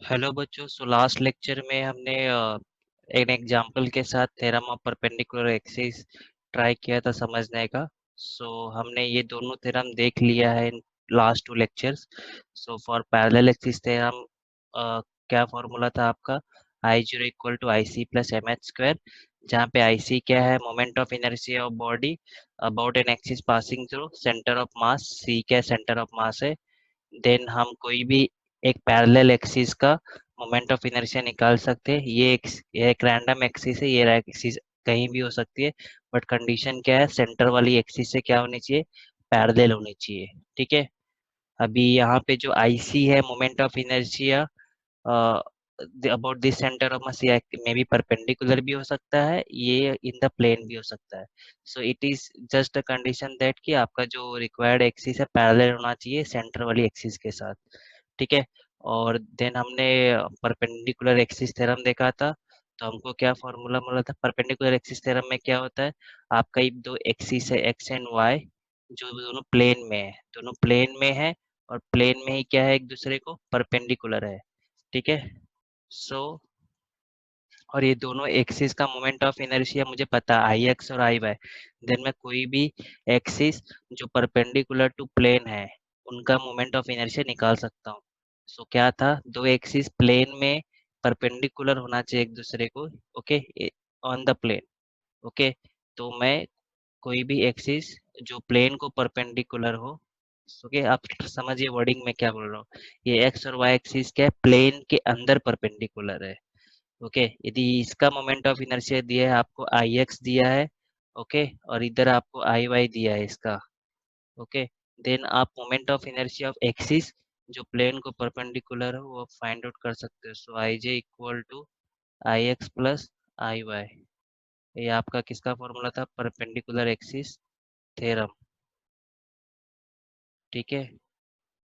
Hello बच्चों। Last lecture में हमने एक एग्जांपल के साथ theorem of perpendicular axis try किया था समझने का। हमने ये दोनों थ्योरम देख लिया है in last 2 lectures. For parallel axis theorem क्या फॉर्मूला था आपका? I zero equal to I C plus M H square, जहाँ पे आई सी क्या है? Moment of inertia of body about an axis passing through centre of mass, C क्या centre of mass है। Then हम कोई भी एक पैरेलल एक्सिस का मोमेंट ऑफ इनर्शिया निकाल सकते हैं। ये एक रैंडम एक्सिस है, ये एक्सिस कहीं भी हो सकती है, बट कंडीशन क्या है? सेंटर वाली एक्सिस से क्या होनी चाहिए? पैरेलल होनी चाहिए। ठीक है। अभी यहाँ पे जो आईसी है, moment of inertia about this centre of mass, may be perpendicular भी हो सकता है, ये इन द प्लेन भी हो सकता है। It is just a condition that कि आपका जो रिक्वायर्ड एक्सिस है पैरेलल होना चाहिए सेंटर वाली एक्सिस के साथ। ठीक है। और देन हमने परपेंडिकुलर एक्सिस थ्योरम देखा था। तो हमको क्या फॉर्मूला मिला था? परपेंडिकुलर एक्सिस थ्योरम में क्या होता है? आपका ये दो एक्सिस है एक्स एंड वाई, जो दोनों प्लेन में है, दोनों प्लेन में है, और प्लेन में ही क्या है? एक दूसरे को परपेंडिकुलर है। ठीक है। सो और ये दोनों एक्सिस का मोमेंट ऑफ इनर्शिया मुझे पता है, आई एक्स और आई वाई। देन मैं कोई भी एक्सिस जो परपेंडिकुलर टू प्लेन है, उनका मोमेंट ऑफ इनर्शिया निकाल सकता हूँ। क्या था? दो एक्सिस प्लेन में परपेंडिकुलर होना चाहिए एक दूसरे को। Okay, on the plane. Okay. तो मैं कोई भी एक्सिस जो प्लेन को परपेंडिकुलर हो। ओके, आप समझिए वर्डिंग में क्या बोल रहा हूँ। ये एक्स और वाई एक्सिस क्या है? प्लेन के अंदर परपेंडिकुलर है। ओके, यदि इसका मोमेंट ऑफ इनर्शिया दिया है आपको, आई एक्स दिया है। ओके, और इधर आपको आई वाई दिया है इसका। ओके, देन आप moment of inertia of axis जो प्लेन को परपेंडिकुलर हो वो फाइंड आउट कर सकते हो। I J equal to I X plus I Y. ये आपका किसका फॉर्मूला था? Perpendicular axis theorem. ठीक है।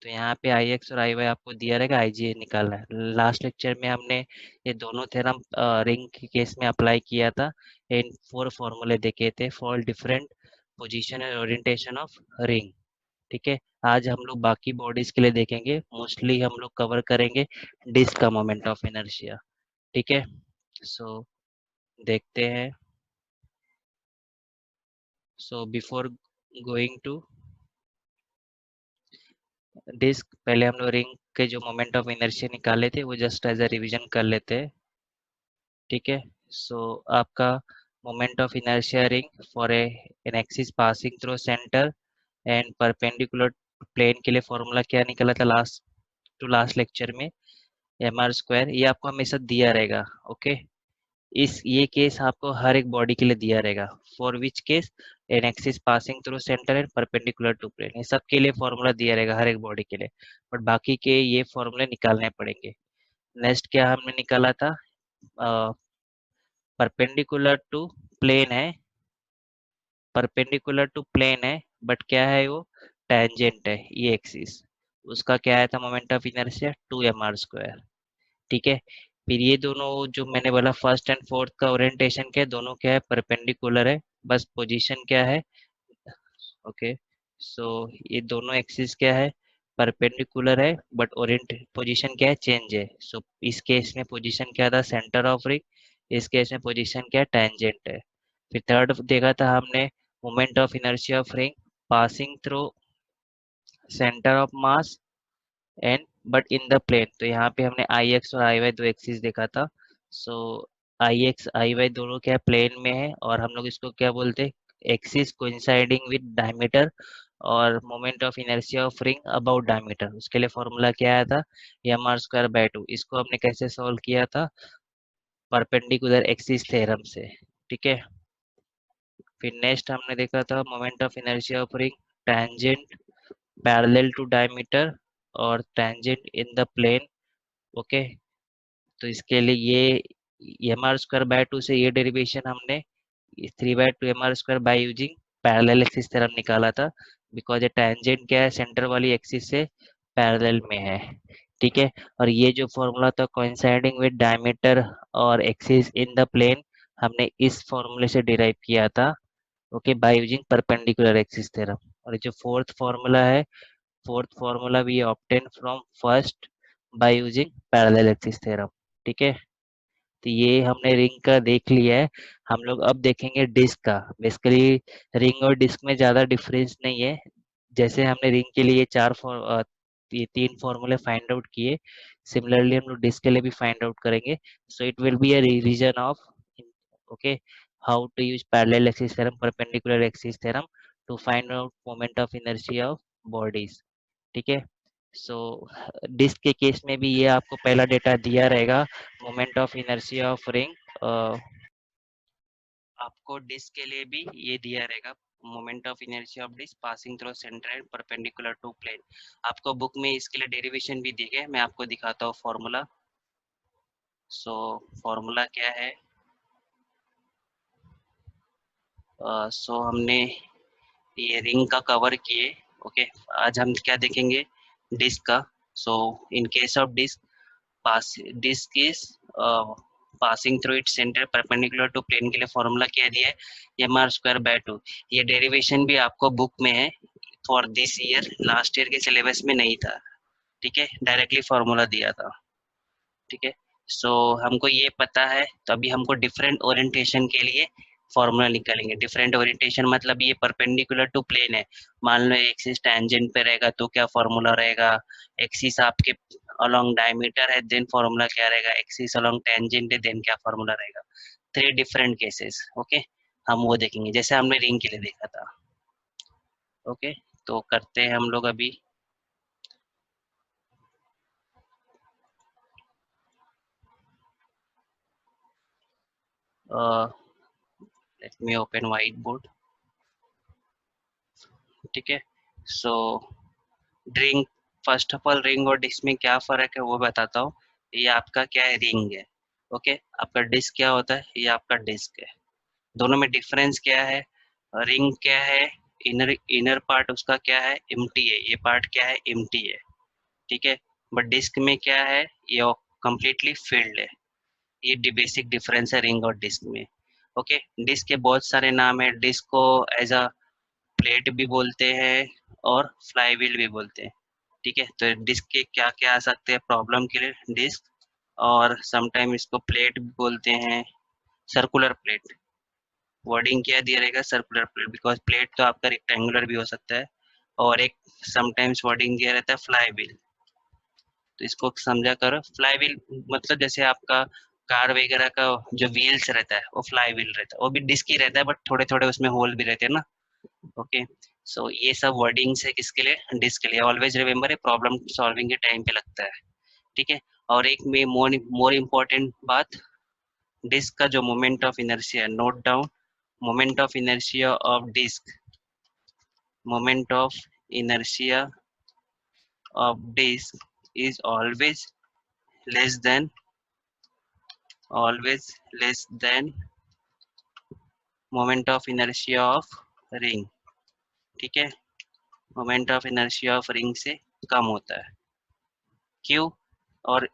तो यहाँ पे आई एक्स और आई वाई आपको दिया रहेगा, आई जी निकालना है। लास्ट लेक्चर में हमने ये दोनों थ्योरम रिंग के केस में अप्लाई किया था। इन 4 फॉर्मूले देखे थे for different position and orientation of ring. ठीक है। आज हम लोग बाकी बॉडीज के लिए देखेंगे, मोस्टली हम लोग कवर करेंगे डिस्क का मोमेंट ऑफ इनर्शिया। ठीक है। सो देखते हैं। बिफोर गोइंग टू डिस्क, पहले हम लोग रिंग के जो मोमेंट ऑफ इनर्शिया निकाले थे वो जस्ट एज अ रिवीजन कर लेते हैं। ठीक है। आपका moment of inertia ring for a an axis passing through centre and perpendicular plane के लिए फॉर्मूला क्या निकला था लास्ट लेक्चर में? M R square. ये आपको हमेशा दिया रहेगा। ओके, इस ये केस आपको हर एक बॉडी के लिए दिया रहेगा। For which case? An axis passing through centre and perpendicular to plane. ये सब के लिए फॉर्मूला दिया रहेगा हर एक बॉडी के लिए, बट बाकी के ये फॉर्मूले निकालने पड़ेंगे। नेक्स्ट क्या हमने निकाला था? परपेंडिकुलर टू प्लेन है, परपेंडिकुलर टू प्लेन है, बट क्या है वो? टेंजेंट है ये एक्सिस। उसका क्या है था मोमेंट ऑफ इनर्शिया? 2 mr²। ठीक है। फिर ये दोनों जो मैंने बोला फर्स्ट एंड फोर्थ का ओरिएंटेशन क्या है? दोनों क्या है? परपेंडिकुलर है, बस पोजीशन क्या है? ओके। सो ये दोनों एक्सिस क्या है? परपेंडिकुलर है, बट ओरिएंट पोजीशन क्या है? चेंज है। इस केस में पोजीशन क्या था? Centre of ring. इस केस में पोजीशन क्या है? टेंजेंट है। फिर थर्ड देखा था हमने, moment of inertia of ring passing through centre of mass and but in the plane. तो यहाँ पे हमने आई एक्स और आई वाई दो एक्सिस देखा था। सो आई एक्स आई वाई दोनों क्या प्लेन में है, और हम लोग इसको क्या बोलते हैं? एक्सिस कोइंसाइडिंग विद डायमीटर, और moment of inertia of ring about diameter. उसके लिए फॉर्मूला क्या आया था? M R square by 2। इसको हमने कैसे सॉल्व किया था? परपेंडिकुलर एक्सिस थ्योरम से। ठीक है। फिर नेक्स्ट हमने देखा था moment of inertia of ring tangent parallel to diameter और tangent in the plane. Okay. तो इसके लिए ये एम आर स्क्वायर बाय 2 से ये डेरिवेशन हमने 3/2 M R square by using parallel axis theorem निकाला था, बिकॉज ये टेंजेंट क्या है? सेंटर वाली एक्सिस से पैरेलल में है। ठीक है। और ये जो फॉर्मूला था कोइंसाइडिंग विद डायमीटर और एक्सिस इन द प्लेन, हमने इस फॉर्मूले से डिराइव किया था। Okay, by using perpendicular axis theorem. और जो फोर्थ फॉर्मूला है, fourth formula we obtain from first bye using parallel axis theorem. ठीक है, तो ये हमने रिंग का देख लिया है। हम लोग अब देखेंगे डिस्क का। बेसिकली रिंग और डिस्क में ज़्यादा डिफरेंस नहीं है। जैसे हमने रिंग के लिए ये 3 फॉर्मूले फाइंड आउट किए, सिमिलरली हम लोग डिस्क के लिए भी फाइंड आउट करेंगे। So it will be a revision of, okay, how to use parallel axis theorem, perpendicular axis theorem to find out moment of inertia of bodies. ठीक है, सो disc के केस में भी ये आपको पहला डेटा दिया रहेगा, moment of inertia of ring. आपको डिस्क के लिए भी ये दिया रहेगा, moment of inertia of disc passing through centre and perpendicular to plane. आपको बुक में इसके लिए डेरिवेशन भी दी गई है, मैं आपको दिखाता हूँ फॉर्मूला। सो फॉर्मूला क्या है? सो हमने ये रिंग का कवर किए। ओके, आज हम क्या देखेंगे? डिस्क का। So in case of disc, pass disc is passing through its centre perpendicular to plane के लिए फॉर्मूला क्या दिया है? m r²/2। ये डेरिवेशन भी आपको बुक में है, for this year, last year के सिलेबस में नहीं था। ठीक है, डायरेक्टली फॉर्मूला दिया था। ठीक है, सो हमको ये पता है, तो अभी हमको डिफरेंट ओरिएंटेशन के लिए फॉर्मूला निकालेंगे। डिफरेंट ओरिएंटेशन मतलब ये परपेंडिकुलर टू प्लेन है। मान लो एक्सिस टेंजेंट पे रहेगा तो क्या फॉर्मूला रहेगा? एक्सिस आपके अलोंग डायमीटर है, देन फॉर्मूला क्या रहेगा? एक्सिस अलोंग टेंजेंट है, देन क्या फॉर्मूला रहेगा? 3 डिफरेंट केसेस। ओके, हम वो देखेंगे जैसे हमने रिंग के लिए देखा था। ओके, तो करते हैं हम लोग अभी। Let me open white board. ठीक है, so ring, first of all ring और डिस्क में क्या फर्क है वो बताता हूँ। ये आपका क्या है? रिंग है। ओके, आपका डिस्क क्या होता है? ये आपका डिस्क है। दोनों में डिफरेंस क्या है? रिंग क्या है? इनर इनर पार्ट उसका क्या है? एम्प्टी है। ये पार्ट क्या है? एम्प्टी है। ठीक है, बट डिस्क में क्या है? ये कंप्लीटली फिल्ड है। ये बेसिक डिफरेंस है रिंग और डिस्क में। ओके, डिस्क के बहुत सारे नाम है। डिस्क को एज अ प्लेट भी बोलते हैं और फ्लाई व्हील भी बोलते हैं। ठीक है, तो डिस्क के क्या क्या आ सकते हैं प्रॉब्लम के लिए? डिस्क, और समटाइम इसको प्लेट भी बोलते हैं, सर्कुलर प्लेट। वर्डिंग क्या दिया रहेगा? सर्कुलर प्लेट, बिकॉज प्लेट तो आपका रेक्टेंगुलर भी हो सकता है। और एक समटाइम्स वर्डिंग दिया रहता है फ्लाई व्हील। तो इसको समझा करो। फ्लाई व्हील मतलब जैसे आपका कार वगैरह का जो व्हील्स रहता है वो फ्लाई व्हील रहता है, वो भी डिस्क ही रहता है, बट थोड़े थोड़े उसमें होल भी रहते हैं ना। ओके, सो ये सब वर्डिंग्स है किसके लिए? डिस्क के लिए। ऑलवेज रिमेम्बर, प्रॉब्लम सॉल्विंग के टाइम पे लगता है। ठीक है, और एक में मोर इम्पोर्टेंट बात, डिस्क का जो moment of inertia, note down, moment of inertia of disc, moment of inertia of disc is less than always less than moment of inertia of ring. ठीक है, moment of inertia of ring से कम होता है। क्यों? और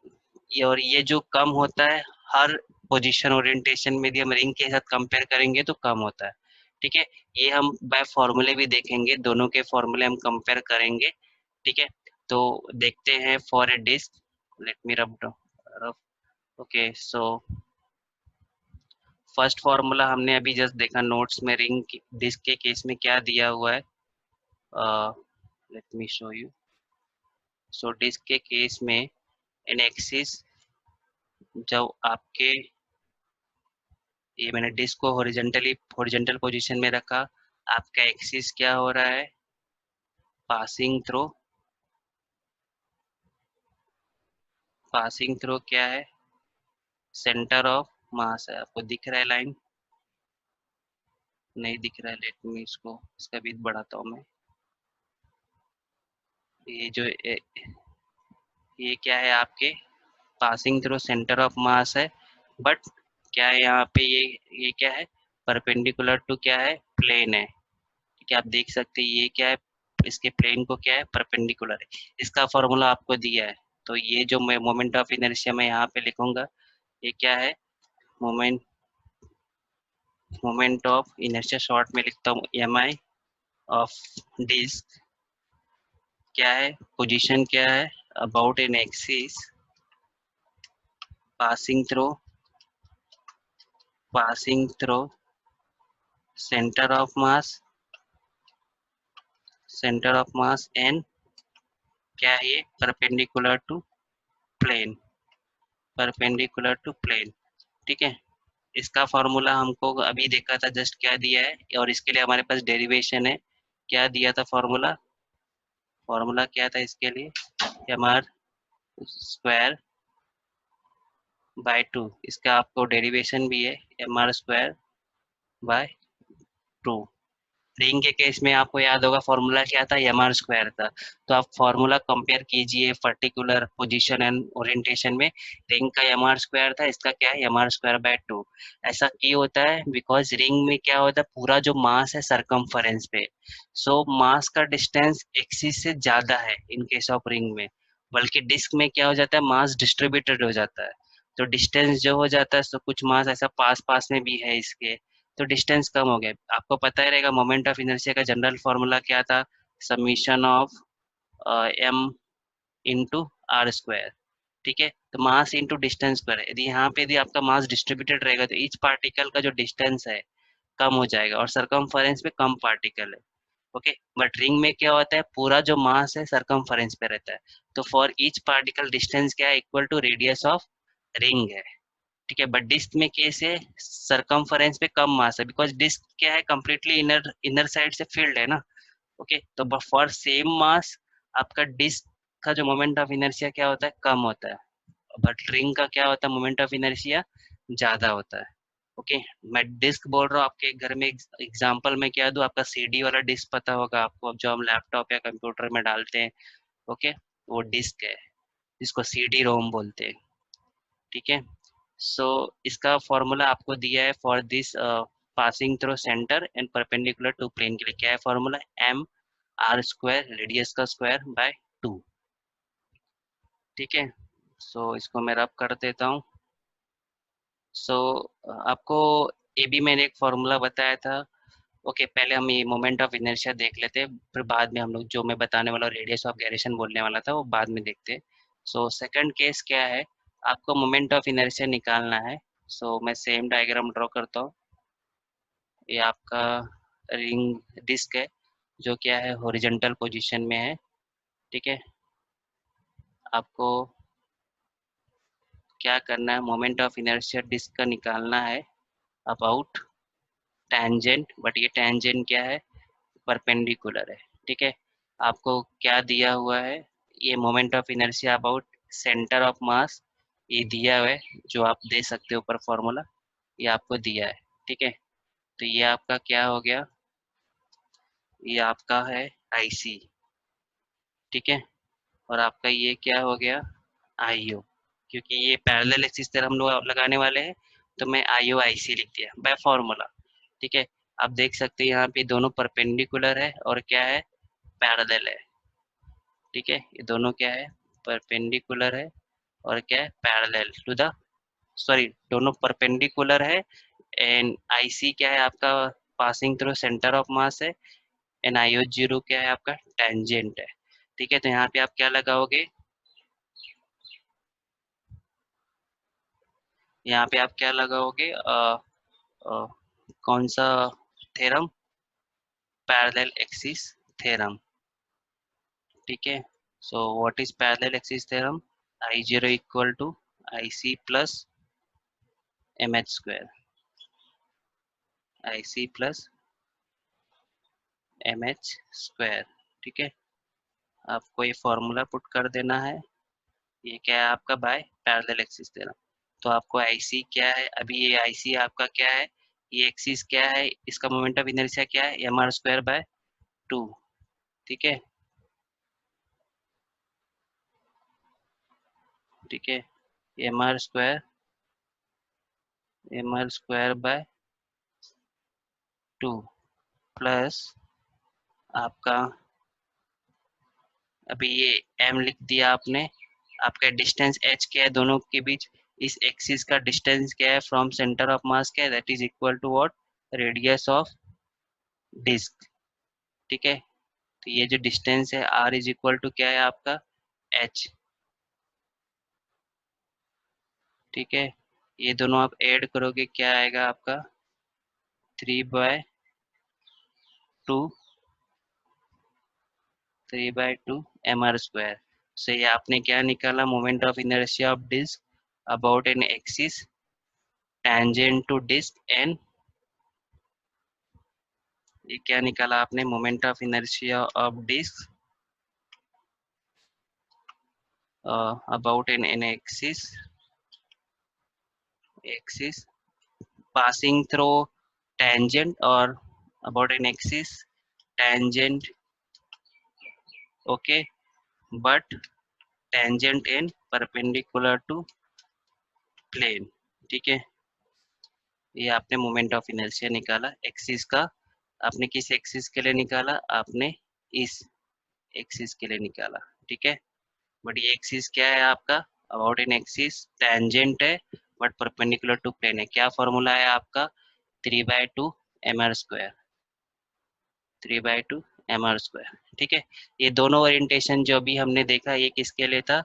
ये जो कम होता है, हर पोजीशन ओरिएंटेशन में यदि हम रिंग के साथ कंपेयर करेंगे तो कम होता है। ठीक है, ये हम बाय फॉर्मूले भी देखेंगे, दोनों के फॉर्मूले हम कंपेयर करेंगे। ठीक है, तो देखते हैं for a disc. Let me rub. Okay, so first formula हमने अभी जस्ट देखा नोट्स में, रिंग डिस्क के केस में क्या दिया हुआ है। Let me show you. So disc के केस में इन एक्सिस, जब आपके, ये मैंने डिस्क को हॉरिजॉन्टल पोजीशन में रखा, आपका एक्सिस क्या हो रहा है? पासिंग थ्रू क्या है? सेंटर ऑफ मास है। आपको दिख रहा है लाइन? नहीं दिख रहा है, लेट मी इसको, इसका भी बढ़ाता हूँ मैं। ये जो ये क्या है आपके? Passing through centre of mass है, बट क्या है यहाँ पे? ये क्या है? परपेंडिकुलर टू क्या है? प्लेन है। ठीक है, आप देख सकते हैं ये क्या है? इसके प्लेन को क्या है? परपेंडिकुलर है। इसका फॉर्मूला आपको दिया है। तो ये जो मैं मोमेंट ऑफ इनर्शिया मैं यहाँ पे लिखूंगा, ये क्या है? Moment moment of inertia, short में लिखता हूँ mi ऑफ डिस्क। क्या है? पोजीशन क्या है? about an axis passing through center of mass and क्या है ये परपेंडिकुलर टू प्लेन। ठीक है, इसका फॉर्मूला हमको अभी देखा था, जस्ट क्या दिया है, और इसके लिए हमारे पास डेरिवेशन है। क्या दिया था फॉर्मूला? फॉर्मूला क्या था इसके लिए? M square by 2। इसका आपको डेरिवेशन भी है, M R square by 2। Ring के केस में आपको याद होगा फॉर्मूला क्या था, एम आर स्क्वायर था। तो आप फॉर्मूला कंपेयर कीजिए पर्टिकुलर पोजीशन एंड ओरिएंटेशन में। रिंग का एम आर स्क्वायर था, इसका क्या है, एम आर स्क्वायर बाय 2। ऐसा क्यों होता है? बिकॉज रिंग में क्या होता है, पूरा जो मास है सरकमफेरेंस पे, सो मास का डिस्टेंस एक्सिस से ज्यादा है इन केस ऑफ रिंग में। बल्कि डिस्क में क्या हो जाता है, मास डिस्ट्रीब्यूटेड हो जाता है। तो डिस्टेंस जो हो जाता है, तो कुछ मास ऐसा पास पास में भी है इसके, तो डिस्टेंस कम हो गया। आपको पता ही रहेगा मोमेंट ऑफ इनर्शिया का जनरल फॉर्मूला क्या था, summation of M into R square. ठीक है, तो मास इंटू डिस्टेंस स्क्वायर है। यदि यहाँ पे यदि आपका मास डिस्ट्रीब्यूटेड रहेगा तो ईच पार्टिकल का जो डिस्टेंस है कम हो जाएगा, और सरकमफेरेंस पे कम पार्टिकल है। ओके, बट रिंग में क्या होता है, पूरा जो मास है सरकमफेरेंस पे रहता है। तो फॉर ईच पार्टिकल डिस्टेंस क्या है, equal to radius of ring है। ठीक है, बट डिस्क में कैसे, सरकमफेरेंस पे कम मास है, बिकॉज डिस्क क्या है, कंप्लीटली इनर इनर साइड से फील्ड है ना। ओके, तो फॉर सेम मास आपका डिस्क का जो मोमेंट ऑफ इनर्शिया क्या होता है, कम होता है। बट रिंग का क्या होता है, मोमेंट ऑफ इनर्शिया ज्यादा होता है। ओके, मैं डिस्क बोल रहा हूँ, आपके घर में एग्जांपल में क्या दूँ, आपका सीडी वाला डिस्क पता होगा आपको, अब जो हम लैपटॉप या कंप्यूटर में डालते हैं। ओके, वो डिस्क है जिसको सीडी रोम बोलते हैं। ठीक है, सो इसका फॉर्मूला आपको दिया है for this passing through centre and perpendicular to plane के लिए। क्या है formula, M R square radius का स्क्वायर बाय 2। ठीक है, सो इसको मैं रब कर देता हूँ। सो आपको ये भी मैंने एक फॉर्मूला बताया था। ओके, पहले हम ये मोमेंट ऑफ इनर्शिया देख लेते हैं, फिर बाद में हम लोग जो मैं बताने वाला रेडियस ऑफ गायरेशन बोलने वाला था वो बाद में देखते हैं। सो सेकंड केस क्या है, आपको मोमेंट ऑफ इनर्शिया निकालना है। सो मैं सेम डायग्राम ड्रॉ करता हूँ। ये आपका रिंग डिस्क है जो क्या है, हॉरिजॉन्टल पोजीशन में है। ठीक है, आपको क्या करना है, मोमेंट ऑफ इनर्शिया डिस्क का निकालना है अबाउट टेंजेंट, बट ये टेंजेंट क्या है, परपेंडिकुलर है। ठीक है, आपको क्या दिया हुआ है, ये moment of inertia about centre of मास, ये दिया हुआ है, जो आप दे सकते हो ऊपर फॉर्मूला, ये आपको दिया है। ठीक है, तो ये आपका क्या हो गया, ये आपका है आईसी। ठीक है, और आपका ये क्या हो गया, आईओ। क्योंकि ये पैरेलल एक्सिस तरह हम लोग लगाने वाले हैं, तो मैं आईओ आईसी लिख दिया बाय फॉर्मूला। ठीक है, आप देख सकते हैं यहाँ पे दोनों परपेंडिकुलर है और क्या है, पैरेलल है। ठीक है, ये दोनों क्या है, परपेंडिकुलर है और क्या है, पैरेलल टू द, सॉरी, दोनों परपेंडिकुलर है। एंड आईसी क्या है आपका, passing through centre of mass है। एंड आईओ जीरो क्या है आपका, टेंजेंट है। ठीक है, तो यहाँ पे आप क्या लगाओगे, यहाँ पे आप क्या लगाओगे, अ, कौन सा थ्योरम, पैरेलल एक्सिस थ्योरम। ठीक है, so what is parallel axis theorem, I zero equal to I C plus M H square, I C plus M H square. ठीक है, आपको ये फॉर्मूला पुट कर देना है। ये क्या है आपका, बाय पैरेलल एक्सिस थ्योरम। तो आपको आईसी क्या है, अभी ये आईसी आपका क्या है, ये एक्सिस क्या है, इसका मोमेंट ऑफ इनर्शिया क्या है, एम आर स्क्वायर बाय 2। ठीक है, ठीक है, M R square by 2 plus आपका, अभी ये एम लिख दिया आपने, आपका डिस्टेंस एच क्या है दोनों के बीच, इस एक्सिस का डिस्टेंस क्या है फ्रॉम सेंटर ऑफ मास क्या है, that is equal to what, radius of disc. ठीक है, तो ये जो डिस्टेंस है आर इज इक्वल टू क्या है आपका, एच। ठीक है, ये दोनों आप ऐड करोगे क्या आएगा आपका 3/2 3/2 mr²। सो ये आपने क्या निकाला, moment of inertia of disc about an axis tangent to disc and, ये क्या निकाला आपने, moment of inertia of disc about an axis passing through tangent or about an axis tangent, okay, but tangent and perpendicular to plane। ठीक है, ये आपने moment of inertia निकाला axis का। आपने किस एक्सिस के लिए निकाला, आपने इस एक्सिस के लिए निकाला। ठीक है, बट ये एक्सिस क्या है आपका, अबाउट एन एक्सिस टेंजेंट है बट परपेंडिकुलर टू प्लेन है। क्या फॉर्मूला है आपका 3/2 mr²। 3/2 mr²। ठीक है, ये दोनों ओरिएंटेशन जो भी हमने देखा ये किसके लिए था,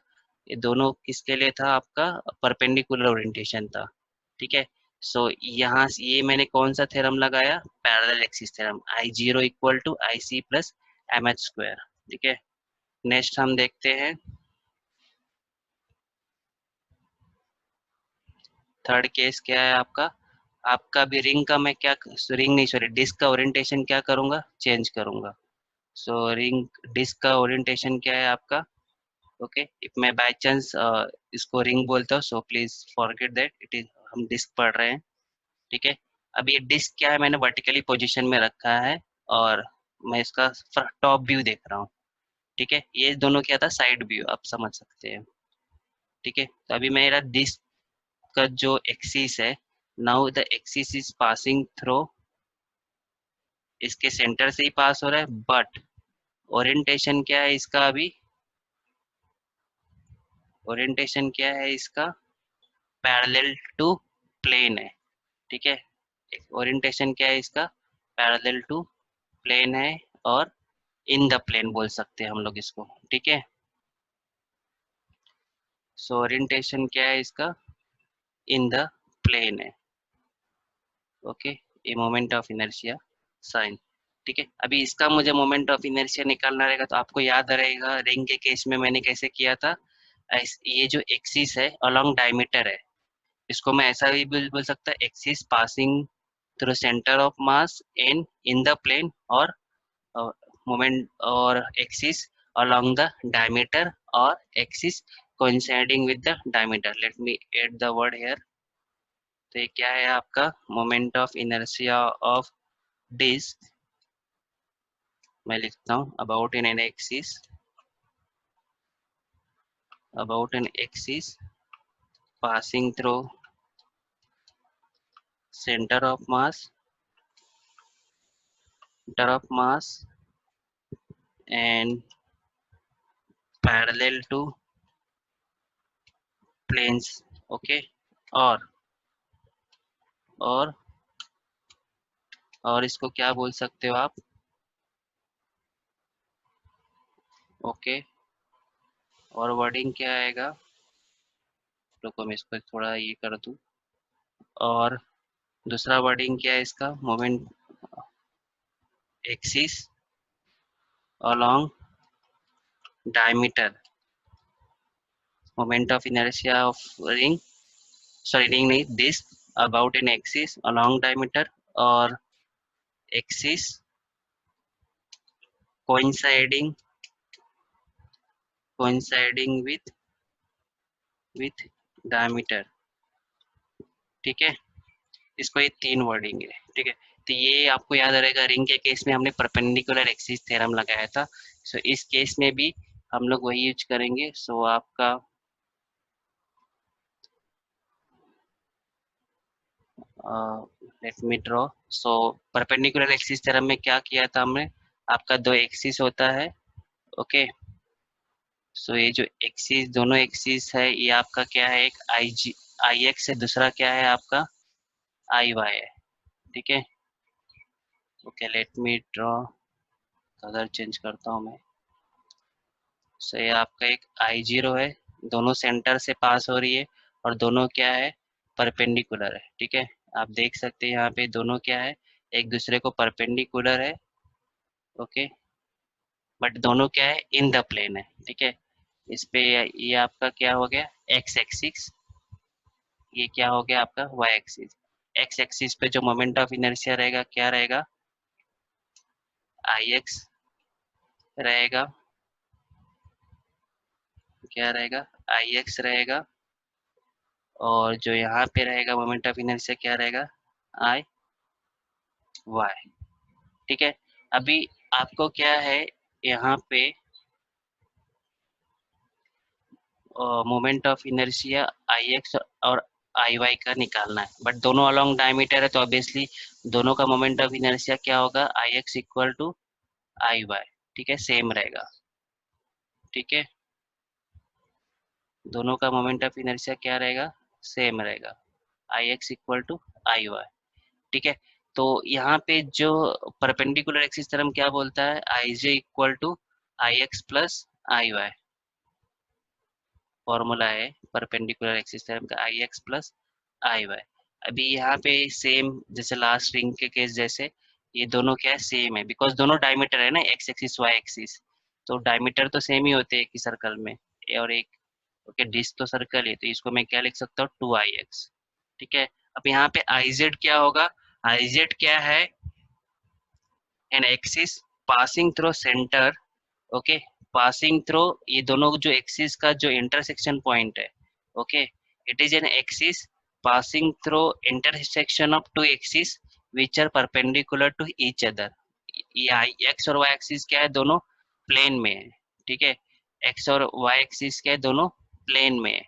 ये दोनों किसके लिए था, आपका परपेंडिकुलर ओरिएंटेशन था। ठीक है, सो यहाँ ये मैंने कौन सा थ्योरम लगाया, parallel axis theorem, I0 equal to IC plus mh²। ठीक है, नेक्स्ट हम देखते हैं थर्ड केस क्या है आपका। आपका भी रिंग का मैं क्या, रिंग नहीं सॉरी डिस्क का ओरिएंटेशन क्या करूंगा, चेंज करूंगा। सो रिंग डिस्क का ओरिएंटेशन क्या है आपका, ओके, इफ मैं बाय चांस इसको रिंग बोलता हूँ, so please forget that it is, हम डिस्क पढ़ रहे हैं। ठीक है, अब ये डिस्क क्या है, मैंने वर्टिकली पोजीशन में रखा है और मैं इसका टॉप व्यू देख रहा हूँ। ठीक है, ये दोनों क्या था, साइड व्यू, आप समझ सकते हैं। ठीक है, तो अभी मेरा डिस्क का जो एक्सिस है, now the axis is passing through, इसके सेंटर से ही पास हो रहा है, बट ओरिएंटेशन क्या है इसका, अभी ओरिएंटेशन क्या है इसका, पैरेलल टू प्लेन है। ठीक है, ओरिएंटेशन क्या है इसका, पैरेलल टू प्लेन है और इन द प्लेन बोल सकते हैं हम लोग इसको। ठीक है, सो ओरिएंटेशन क्या है इसका, इन द प्लेन है। ओके, ये मोमेंट ऑफ इनर्शिया साइन। ठीक है, अभी इसका मुझे मोमेंट ऑफ इनर्शिया निकालना रहेगा, तो आपको याद रहेगा रिंग के केस में मैंने कैसे किया था। ये जो एक्सिस है अलोंग डायमीटर है, इसको मैं ऐसा भी बोल सकता axis passing through centre of mass and in the plane, और मोमेंट और axis along the diameter or axis coinciding with the diameter। let me add the word here। तो ये क्या है आपका, moment of inertia of disc, मैं लिखता हूँ about an axis, about an axis passing through center of mass and parallel to planes। Okay, और और और इसको क्या बोल सकते हो आप, ओके, और वर्डिंग क्या आएगा, रुको मैं इसको थोड़ा ये कर दूं, और दूसरा वर्डिंग क्या है इसका, moment axis along diameter, moment of inertia of ring, sorry ring नहीं, disc about an axis along diameter, और axis coinciding coinciding with diameter. ठीक है, इसको ये तीन वर्डिंग है। ठीक है, तो ये आपको याद रहेगा रिंग के केस में हमने परपेंडिकुलर एक्सिस थ्योरम लगाया था। सो इस केस में भी हम लोग वही यूज करेंगे। सो आपका let me draw. So perpendicular axis theorem में क्या किया था हमने, आपका दो एक्सिस होता है, ओके। सो ये जो एक्सिस, दोनों एक्सिस है, ये आपका क्या है, एक आई एक्स है, दूसरा क्या है आपका आई वाई है। ठीक है, okay, let me draw, colour change करता हूँ मैं। सो ये आपका एक I0 है, दोनों सेंटर से पास हो रही है, और दोनों क्या है, परपेंडिकुलर है। ठीक है, आप देख सकते हैं यहाँ पे दोनों क्या है, एक दूसरे को परपेंडिकुलर है। ओके, बट दोनों क्या है, इन द प्लेन है। ठीक है, इस पे ये आपका क्या हो गया, एक्स एक्सिस, ये क्या हो गया आपका वाई एक्सिस। एक्स एक्सिस पे जो मोमेंट ऑफ इनर्शिया रहेगा क्या रहेगा, आई एक्स रहेगा, क्या रहेगा, आई एक्स रहेगा। और जो यहाँ पे रहेगा मोमेंट ऑफ इनर्शिया क्या रहेगा, आई वाई। ठीक है, अभी आपको क्या है यहाँ पे moment of inertia I x और आई वाई का निकालना है, बट दोनों अलोंग डायमीटर है तो ऑब्वियसली दोनों का मोमेंट ऑफ इनर्शिया क्या होगा, I X equal to I Y. ठीक है, सेम रहेगा। ठीक है, दोनों का मोमेंट ऑफ इनर्शिया क्या रहेगा, सेम रहेगा, I X equal to I Y. ठीक है, तो यहाँ पे जो परपेंडिकुलर एक्सिस थ्योरम क्या बोलता है, I J equal to I X plus I Y, formula है परपेंडिकुलर एक्सिस थ्योरम का, I X plus I Y. अभी यहाँ पे सेम जैसे लास्ट रिंग के केस जैसे, ये दोनों क्या है, सेम है, बिकॉज दोनों डायमीटर है ना, एक्स एक्सिस वाई एक्सिस, तो डायमीटर तो सेम ही होते हैं एक ही सर्कल में, और एक ओके डिस्क तो सर्कल है, तो इसको मैं क्या लिख सकता हूँ, टू आई एक्स। ठीक है, अब यहाँ पे आई जेड क्या होगा, आई जेड क्या है, an axis passing through centre. Okay, passing through, ये दोनों जो एक्सिस का जो इंटरसेक्शन पॉइंट है, okay, it is an axis passing through intersection of two axis which are perpendicular to each other. ये एक्स और वाई एक्सिस क्या है, दोनों प्लेन में है। ठीक है, एक्स और वाई एक्सिस क्या है, दोनों प्लेन में है।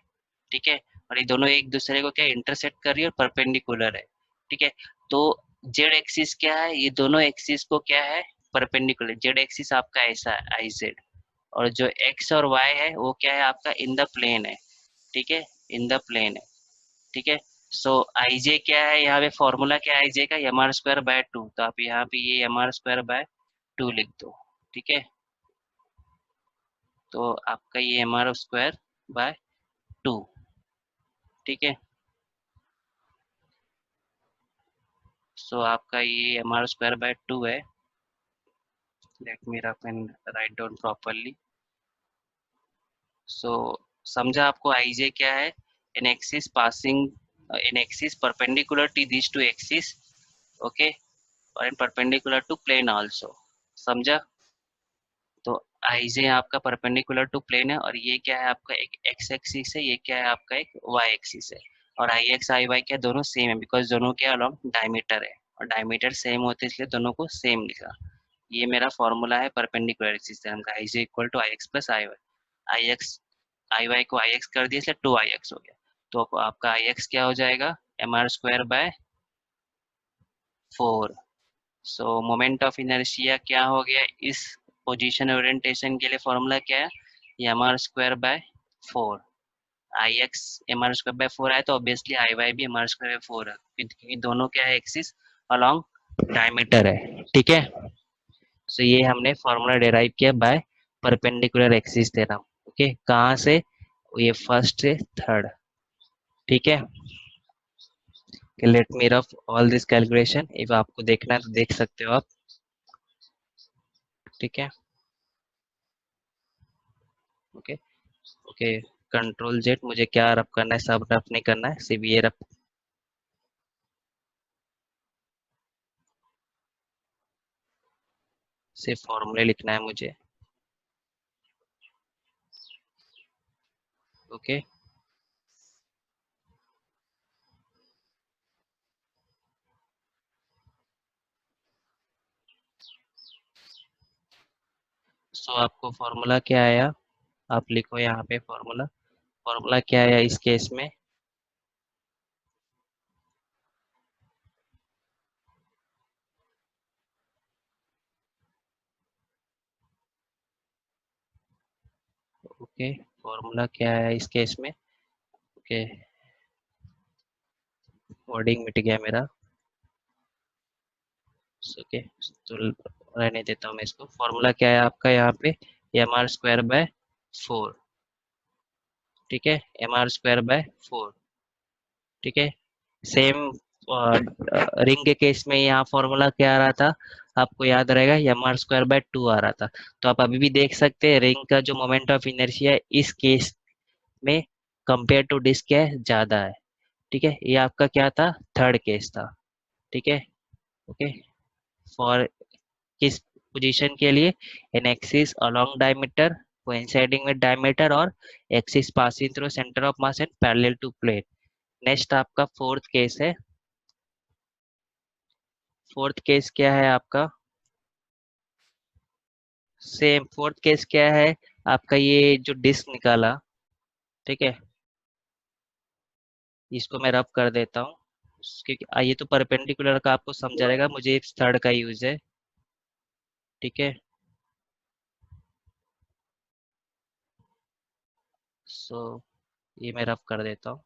ठीक है, और ये दोनों एक दूसरे को क्या इंटरसेक्ट कर रही है और परपेंडिकुलर है। ठीक है, तो जेड एक्सिस क्या है, ये दोनों एक्सिस को क्या है, परपेंडिकुलर, जेड एक्सिस आपका ऐसा है आई जेड, और जो एक्स और वाई है वो क्या है आपका इन द प्लेन है। ठीक है, इन द प्लेन है। ठीक है, सो आई जे क्या है, यहाँ पे फॉर्मूला क्या है आई जे का, M R square by two, तो आप यहाँ पे ये M R square by two लिख दो। ठीक है, तो आपका ये M R square by two. ठीक है, सो आपका ये M R square by two है। Let me rough and write down properly. So समझा आपको आई जे क्या है, an axis passing, an axis perpendicular to this two axis, okay, और an perpendicular to plane also. समझा, तो आई जे आपका perpendicular to plane है, और ये क्या है आपका एक एक्स एक्सिस है, ये क्या है आपका एक वाई एक्सिस है, और आई एक्स आई वाई क्या दोनों सेम है, बिकॉज दोनों के अलोंग डायमीटर है, और डायमीटर सेम होते हैं इसलिए दोनों को सेम लिखा। ये मेरा फॉर्मूला है परपेंडिकुलर एक्सिस थ्योरम का, I J equal to I X plus I Y. I X I Y को आई एक्स कर दिया इसलिए टू आई एक्स हो गया, तो आपका आई एक्स क्या हो जाएगा, M R square by four. So moment of inertia क्या हो गया, इस पोजीशन ओरिएंटेशन के लिए फॉर्मूला क्या है, M R square by four. I X M R square by four आए तो ऑब्वियसली आई वाई भी M R square by four है, क्योंकि दोनों क्या है एक्सिस अलोंग डायमीटर है। ठीक है, सो ये हमने फॉर्मूला डिराइव किया bye perpendicular axis theorem. Okay, कहाँ से, ये फर्स्ट से थर्ड। ठीक है, let me rough all this calculation, if आपको देखना है तो देख सकते हो आप। ठीक है, ओके, ओके, कंट्रोल जेड, मुझे क्या रफ करना है, सब रफ नहीं करना है, सिर्फ ये रफ, सिर्फ फॉर्मूले लिखना है मुझे। ओके, सो आपको फॉर्मूला क्या आया, आप लिखो यहाँ पे फॉर्मूला, फॉर्मूला क्या आया इस केस में। ओके, फॉर्मूला क्या आया इस केस में। ओके, वर्डिंग मिट गया मेरा। ओके, तो रहने देता हूँ मैं इसको, फॉर्मूला क्या है आपका यहाँ पे, M R square by four. ठीक है, M R square by four. ठीक है। सेम रिंग के केस में यहाँ फॉर्मूला क्या आ रहा था, आपको याद रहेगा, mr² by 2 आ रहा था। तो आप अभी भी देख सकते हैं रिंग का जो मोमेंट ऑफ इनर्शिया इस केस में कंपेयर टू डिस्क क्या है, ज्यादा है। ठीक है, ये आपका क्या था, थर्ड केस था। ठीक है। ओके। फॉर किस पोजीशन के लिए, an axis along diameter coinciding with diameter और axis passing through centre of mass and parallel to plane. Next आपका फोर्थ केस है। फोर्थ केस क्या है आपका, सेम फोर्थ केस क्या है आपका, ये जो डिस्क निकाला, ठीक है, इसको मैं रब कर देता हूँ क्योंकि ये तो परपेंडिकुलर का आपको समझा रहेगा, मुझे इस थर्ड का यूज है। ठीक है। सो ये मैं रब कर देता हूँ।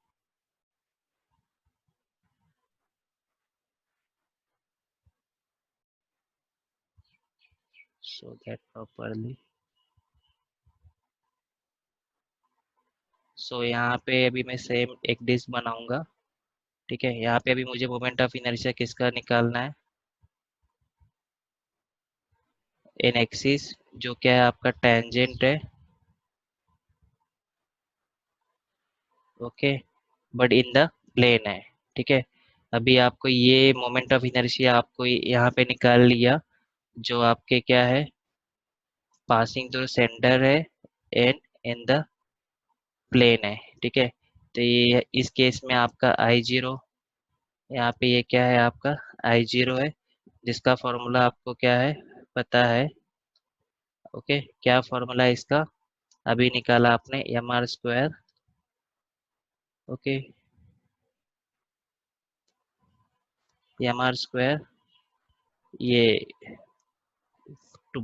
सो दैट प्रॉपरली, सो यहाँ पे अभी मैं सेम एक डिस्क बनाऊंगा। ठीक है, यहाँ पे अभी मुझे मोमेंट ऑफ इनर्शिया किसका निकालना है, इन एक्सिस, जो क्या है आपका टेंजेंट है। Okay, but in the plane है। ठीक है, अभी आपको ये मोमेंट ऑफ इनर्शिया आपको यहाँ पे निकाल लिया, जो आपके क्या है, पासिंग थ्रू सेंटर है एंड इन द प्लेन है। ठीक है, तो ये इस केस में आपका I0, यहाँ पे ये क्या है आपका I0 है, जिसका फॉर्मूला आपको क्या है पता है। ओके, क्या फॉर्मूला है इसका, अभी निकाला आपने, mr²। ओके, mr² ये टू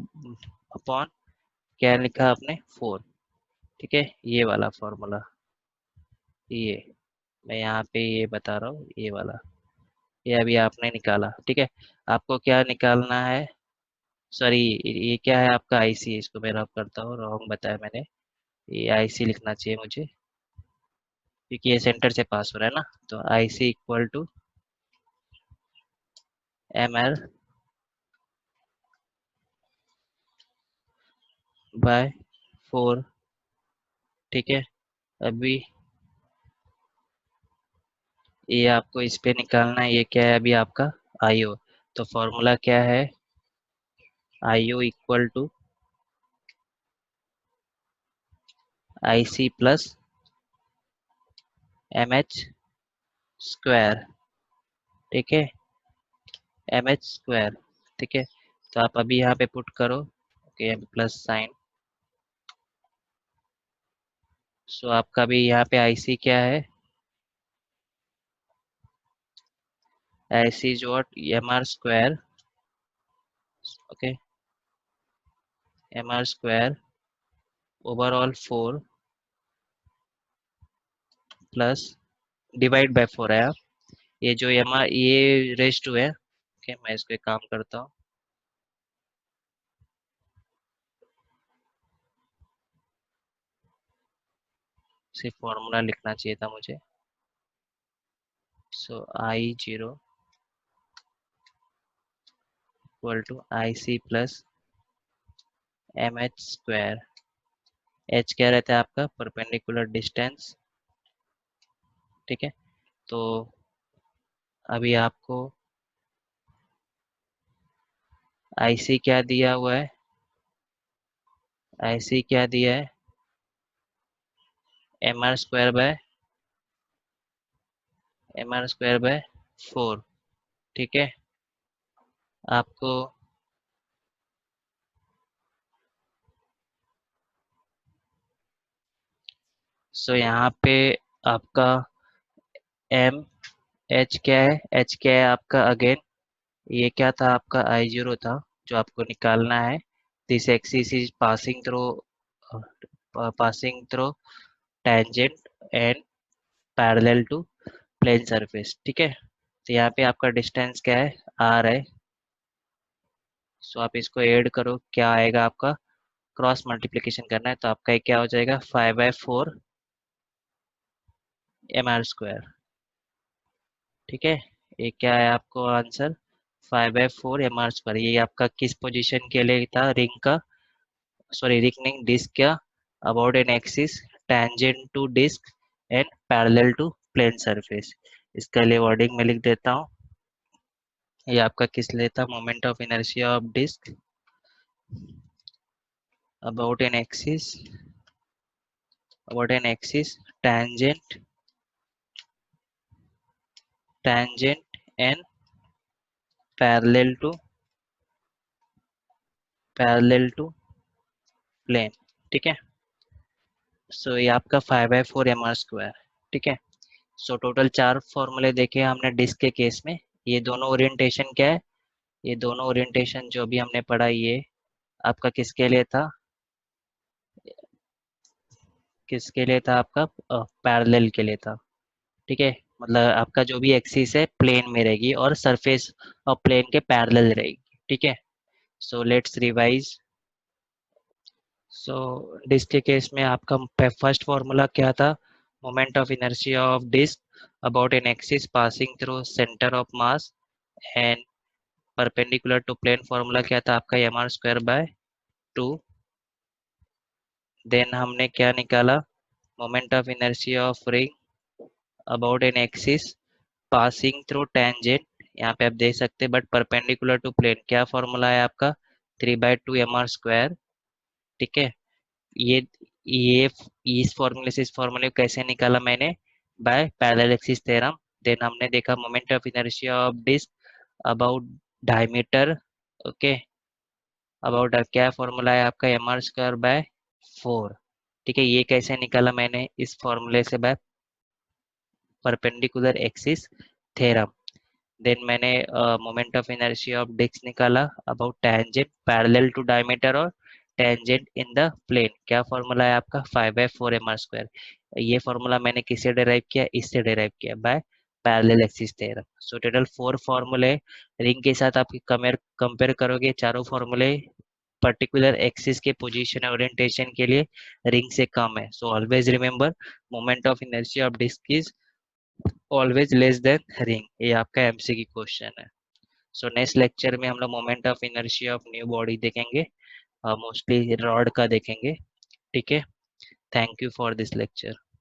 अपॉन क्या लिखा आपने, 4। ठीक है, ये वाला फॉर्मूला, ये मैं यहाँ पे ये बता रहा हूँ, ये वाला, ये अभी आपने निकाला। ठीक है, आपको क्या निकालना है, सॉरी, ये क्या है आपका IC, इसको मैं रब करता हूँ, रॉन्ग बताया मैंने, ये IC लिखना चाहिए मुझे, क्योंकि ये सेंटर से पास हो रहा है ना। तो IC इक्वल टू ml/4। ठीक है, अभी ये आपको इस पे निकालना है, ये क्या है अभी आपका IO। तो फॉर्मूला क्या है, IO equal to IC plus MH²। ठीक है, MH²। ठीक है, तो आप अभी यहाँ पे पुट करो, ओके, प्लस साइन। सो आपका भी यहाँ पे IC क्या है, IC जो mr², okay, mr² overall 4 plus divide by 4 है आप, ये जो ये रेज टू है। ओके, मैं इसको एक काम करता हूँ, सिर्फ फॉर्मूला लिखना चाहिए था मुझे। So I0 equal to IC plus MH²। H क्या रहता है आपका, परपेंडिकुलर डिस्टेंस। ठीक है, तो अभी आपको IC क्या दिया हुआ है, IC क्या दिया है, mr² बाय 4। ठीक है, आपको सो यहाँ पे आपका एम एच क्या है, H क्या है आपका अगेन, ये क्या था आपका I0 था, जो आपको निकालना है। This axis is passing through tangent and parallel to plane surface. ठीक है, तो यहाँ पे आपका डिस्टेंस क्या है, R है। सो आप इसको ऐड करो, क्या आएगा आपका, क्रॉस मल्टीप्लिकेशन करना है, तो आपका ये क्या हो जाएगा, 5/4 mr²। ठीक है। ये क्या है आपको आंसर, 5/4 mr²। ये आपका किस पोजीशन के लिए था, रिंग का, सॉरी रिंग नहीं, डिस्क का, about an axis, tangent to disc and parallel to plane surface. इसके लिए वर्डिंग में लिख देता हूँ। ये आपका किस लिए था, moment of inertia of disc about an axis about an axis tangent tangent and parallel to parallel to plane। ठीक है। सो ये आपका 5/4 mr²। ठीक है। सो टोटल 4 फॉर्मूले देखे हमने डिस्क के केस में। ये दोनों ओरिएंटेशन क्या है, ये दोनों ओरिएंटेशन जो भी हमने पढ़ा, ये आपका किसके लिए था, किसके लिए था आपका, पैरेलल के लिए था। ठीक है। मतलब आपका जो भी एक्सिस है प्लेन में रहेगी और सरफेस और प्लेन के पैरेलल रहेगी। ठीक है। So let's revise. So disc के केस में आपका फर्स्ट फॉर्मूला क्या था, moment of inertia of disc about an axis passing through centre of mass and perpendicular to plane. Formula क्या था आपका, mr²/2। देन हमने क्या निकाला, moment of inertia of ring about an axis passing through tangent, यहाँ पे आप देख सकते हैं बट परपेंडिकुलर टू प्लेन। क्या फॉर्मूला है आपका, 3/2 mr²। ठीक है। ये ये इस फॉर्मूले से इस फॉर्मूले को कैसे निकाला मैंने, by parallel axis theorem. Then हमने देखा moment of inertia of disc about diameter. Okay. About क्या फॉर्मूला है आपका, mr²/4। ठीक है। ये कैसे निकाला मैंने, इस फॉर्मूले से, by perpendicular axis theorem. Then मैंने moment of inertia of disc निकाला about tangent parallel to diameter और टेंजेंट इन द प्लेन। क्या फॉर्मूला है आपका, 5/4 mr²। ये फॉर्मूला मैंने किससे डिराइव किया, इससे डिराइव किया, by parallel axis theorem. So total 4 फॉर्मूले। रिंग के साथ आप कंपेयर करोगे, चारों फॉर्मूले पर्टिकुलर एक्सिस के पोजीशन और ओरिएंटेशन के लिए रिंग से कम है। So always remember, moment of inertia of disc is always less than ring. ये आपका एमसीक्यू क्वेश्चन है। सो नेक्स्ट लेक्चर में हम लोग moment of inertia of new body देखेंगे, मोस्टली रॉड का देखेंगे। ठीक है। Thank you for this lecture.